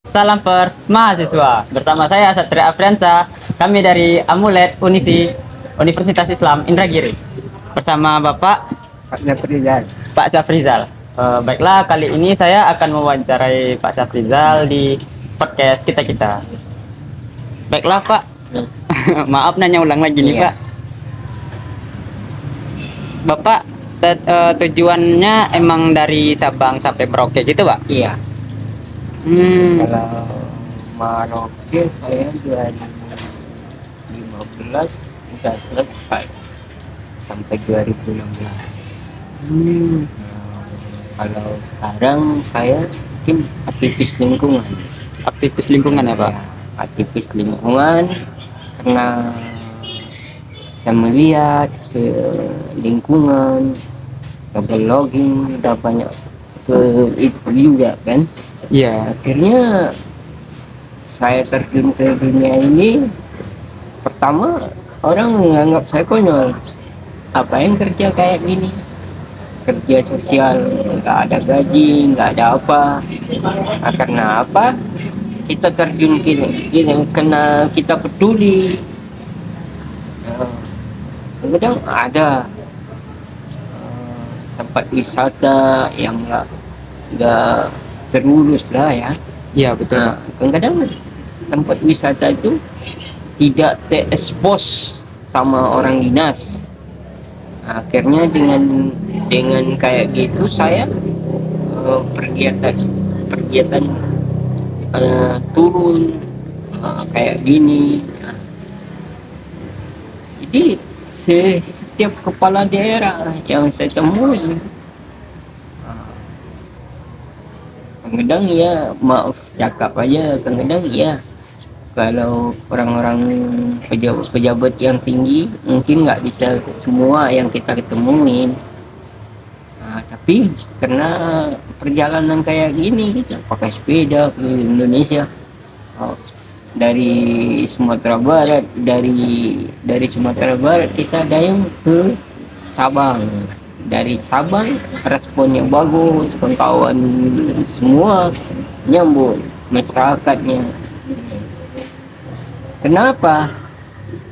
Salam Pers mahasiswa. Bersama saya Satria Afriansa. Kami dari Amulet Unisi Universitas Islam Indragiri. Bersama Bapak Pak Jafrizal. Pak Syafrizal. Baiklah, kali ini saya akan mewawancarai Pak Syafrizal di podcast kita-kita. Baiklah Pak, maaf nanya ulang lagi nih Iya. Pak. Bapak tujuannya emang dari Sabang sampai Merauke gitu Pak? Iya. Hmm. Kalau Maroke saya 2015 udah selesai sampai 2016. Hmm. Kalau sekarang saya mungkin aktivis lingkungan. Aktivis lingkungan ya Pak? Ya, aktivis lingkungan karena saya melihat ke lingkungan, double logging udah banyak ke itu juga kan. Iya. Akhirnya saya terjun ke dunia ini. Pertama orang menganggap saya konyol, apa yang kerja kayak gini, kerja sosial nggak ada gaji, nggak ada apa. Nah, karena apa kita terjun gini karena kita peduli. Nah, kadang ada tempat wisata yang nggak terurus lah ya. Iya betul. Nah, kadang-kadang tempat wisata itu tidak terekspos sama orang dinas. Nah, akhirnya dengan kayak gitu saya pergiatan turun kayak gini. Nah, jadi setiap kepala daerah yang saya temui, kadang ya maaf cakap aja, kadang ya kalau orang-orang pejabat-pejabat yang tinggi mungkin nggak bisa semua yang kita ketemuin. Nah, tapi karena perjalanan kayak gini kita pakai sepeda ke Indonesia. Oh, dari Sumatera Barat, dari Sumatera Barat kita dayung ke Sabang. Dari Sabang responnya bagus, kawan-kawan semua nyambut, masyarakatnya. Kenapa?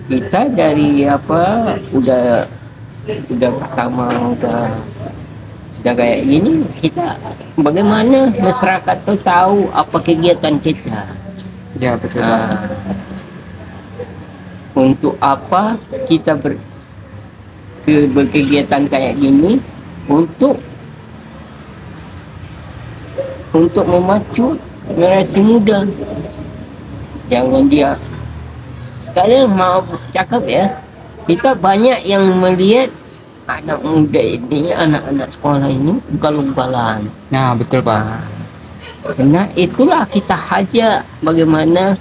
Kita dari apa udah pertama udah kayak gini, kita bagaimana masyarakat tuh tahu apa kegiatan kita. Iya betul Pak. Nah, untuk apa kita berkegiatan kayak gini? Untuk memacu generasi muda. Jangan dia sekarang mau cakap ya, kita banyak yang melihat anak muda ini, anak-anak sekolah ini ugal-ugalan. Nah betul Pak. Karena itulah kita ajak bagaimana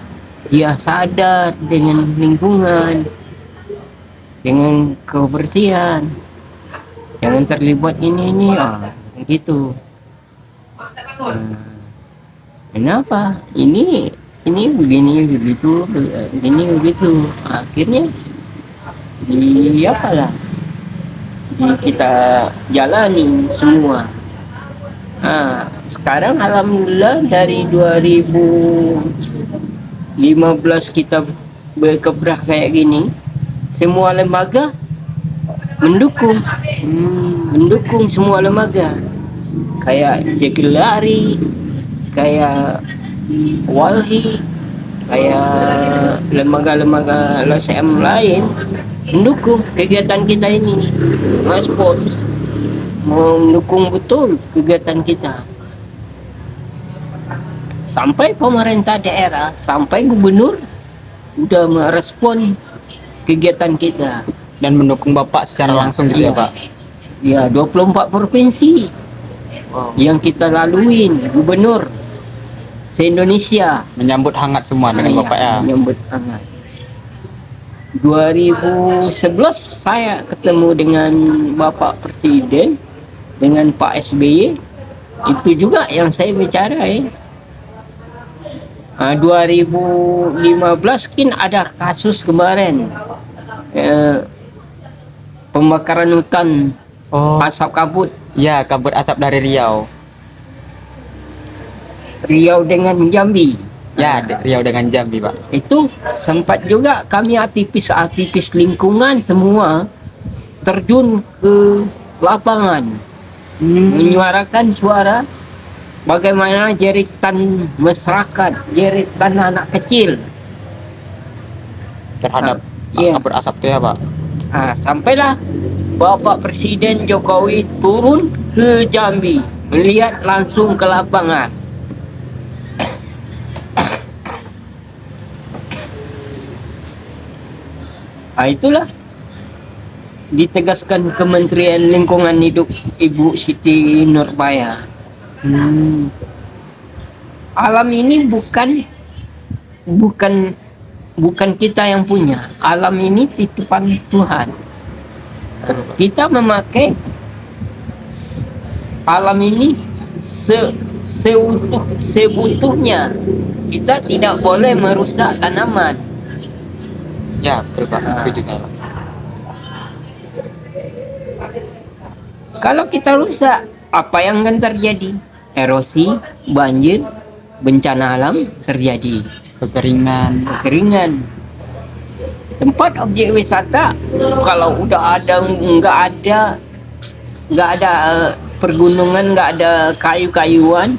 dia sadar dengan lingkungan, dengan kebersihan, jangan terlibat ini gitu. Kenapa ini begini begitu, begini begitu, akhirnya apalah kita jalani semua. Nah, sekarang alhamdulillah dari 2015 kita berkebrah kayak gini, semua lembaga mendukung, semua lembaga kayak Jekilari, kayak Walhi, kayak lembaga-lembaga LSM lain mendukung kegiatan kita ini, respons mendukung betul kegiatan kita. Sampai pemerintah daerah, sampai gubernur udah merespon kegiatan kita Dan mendukung Bapak secara langsung gitu ya Pak? Ya, 24 provinsi yang kita laluin, gubernur se-Indonesia Menyambut hangat semua dengan Bapak ya? menyambut hangat. 2011 saya ketemu dengan Bapak Presiden, dengan Pak SBY, itu juga yang saya bicara ya. 2015 kan ada kasus kemarin pembakaran hutan, asap kabut. Ya, kabut asap dari Riau. Riau dengan Jambi. Ya, Riau dengan Jambi, Pak. Itu sempat juga kami aktivis-aktivis lingkungan semua terjun ke lapangan menyuarakan suara bagaimana jeritan masyarakat, jeritan anak kecil Terhadap iya. kabut asap itu ya, Pak. Sampailah Bapak Presiden Jokowi turun ke Jambi melihat langsung ke lapangan. Itulah ditegaskan Kementerian Lingkungan Hidup Ibu Siti Nurbaya. Alam ini bukan kita yang punya. Alam ini titipan Tuhan. Kita memakai alam ini sebutuhnya. Kita tidak boleh merusak tanaman. Ya, betul, Pak. Setuju saya, Pak. Kalau kita rusak, apa yang akan terjadi? Erosi, banjir, bencana alam terjadi. Kekeringan. Tempat objek wisata kalau udah nggak ada pergunungan, nggak ada kayu-kayuan,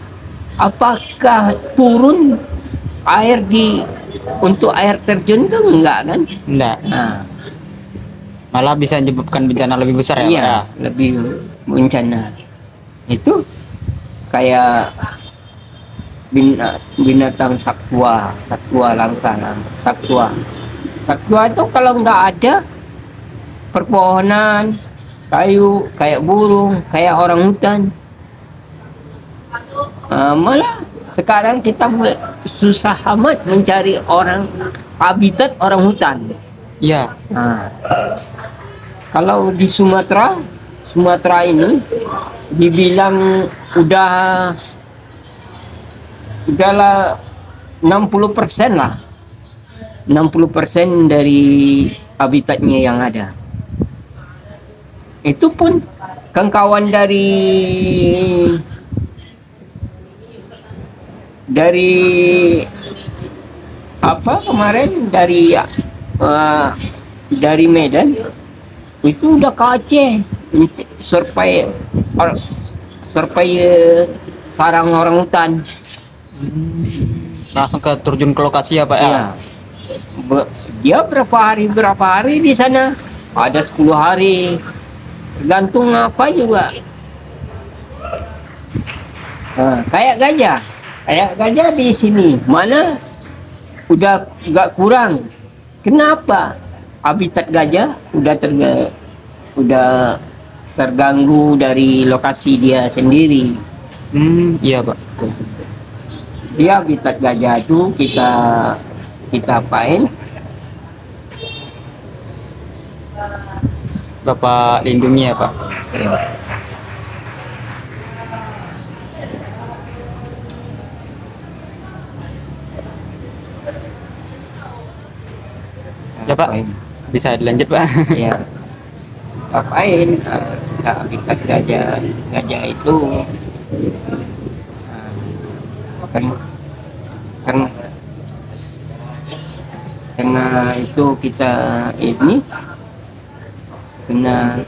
apakah turun air untuk air terjun tuh enggak kan? Enggak. Malah bisa menyebabkan bencana lebih besar ya, iya, Pak. lebih bencana. Itu kayak binatang satwa langka. Satwa itu kalau nggak ada perpohonan, kayu, kayak burung, kayak orang hutan, malah sekarang kita susah amat mencari habitat orang hutan. Iya. Kalau di Sumatera ini dibilang udahlah 60% lah. 60% dari habitatnya yang ada. Itu pun kawan dari apa kemarin dari Medan itu udah ke Aceh supaya sarang orang hutan. Langsung terjun ke lokasi ya, Pak ya? Iya. Dia berapa hari di sana, ada 10 hari, tergantung apa juga. Kayak gajah di sini mana udah nggak kurang. Kenapa? Habitat gajah udah terganggu dari lokasi dia sendiri. Iya, Pak. Dia habitat gajah itu kita apain? Bapak lindungi ya, Pak. Ya, Pak. Bisa dilanjut, Pak. Ya. Apain? Habitat gajah itu karena itu kita ini kena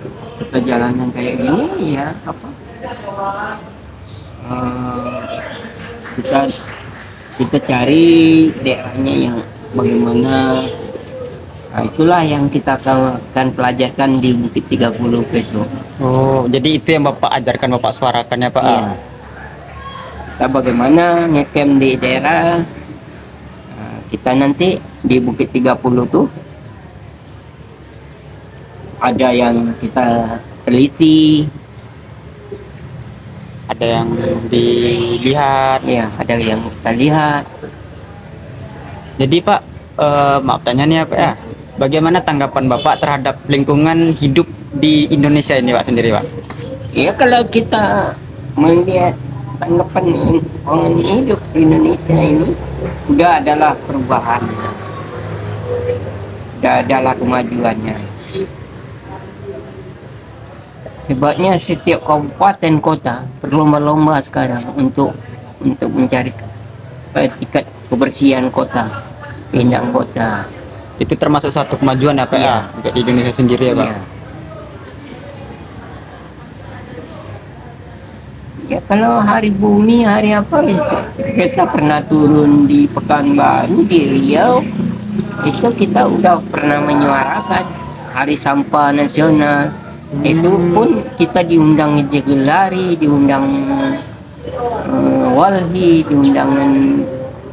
perjalanan kayak gini ya kita cari daerahnya yang bagaimana. Itulah yang kita akan pelajarkan di Bukit 30 besok. Oh, jadi itu yang Bapak ajarkan, Bapak suarakan ya, Pak? Iya. Kita bagaimana ngecamp di daerah. Kita nanti di Bukit 30 tuh ada yang kita teliti, ada yang dilihat. Ya, ada yang kita lihat. Jadi Pak, maaf tanya nih ya, Pak ya. Bagaimana tanggapan Bapak terhadap lingkungan hidup di Indonesia ini, Pak, sendiri, Pak? Ya, kalau kita melihat tanggapan lingkungan hidup di Indonesia ini, udah adalah perubahan, udah adalah kemajuannya. Sebabnya setiap kabupaten kota berlomba-lomba sekarang untuk mencari tingkat kebersihan kota, keindahan kota. Itu termasuk satu kemajuan ya Pak Iya. ya untuk di Indonesia sendiri ya Pak. Iya. Ya kalau hari bumi, hari apa ya, kita pernah turun di Pekanbaru, di Riau, itu kita udah pernah menyuarakan hari sampah nasional. Itu pun kita diundang Jegelari, diundang Walhi, diundang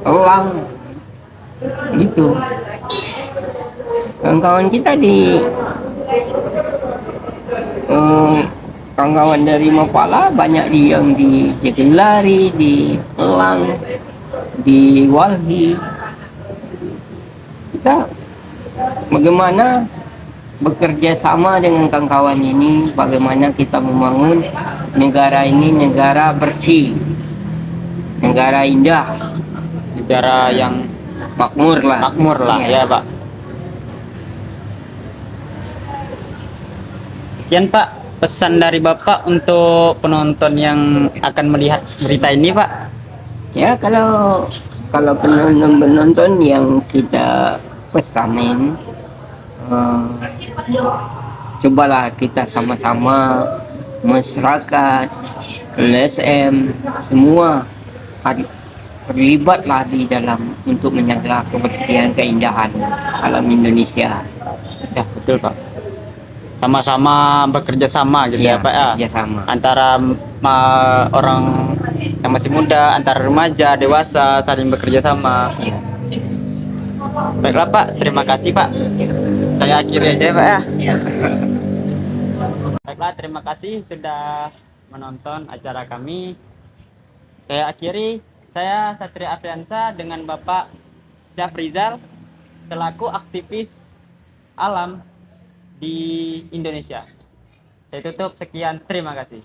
Elang, gitu. Kawan-kawan kita di kawan-kawan dari Mapala banyak yang di Jegelari, di Elang, di Walhi. Kita bagaimana bekerja sama dengan kawan-kawan ini, bagaimana kita membangun negara ini negara bersih, negara indah, Negara yang makmur lah. makmur lah Iya. ya Pak. Sekian Pak pesan dari Bapak untuk penonton yang akan melihat berita ini Pak. Ya kalau penonton yang kita pesanin, cobalah kita sama-sama masyarakat, LSM, semua terlibatlah di dalam untuk menjaga kebersihan keindahan alam Indonesia. Ya betul Pak. Sama-sama bekerja sama gitu ya Pak ya. Kerjasama. Antara orang yang masih muda, antara remaja, dewasa saling bekerja sama. Ya. Baiklah Pak, terima kasih Pak. Saya akhiri aja ya, Pak ya. Ya. Baiklah, terima kasih sudah menonton acara kami. Saya akhiri, saya Satria Afriansa dengan Bapak Syafrizal selaku aktivis alam di Indonesia. Saya tutup, sekian, terima kasih.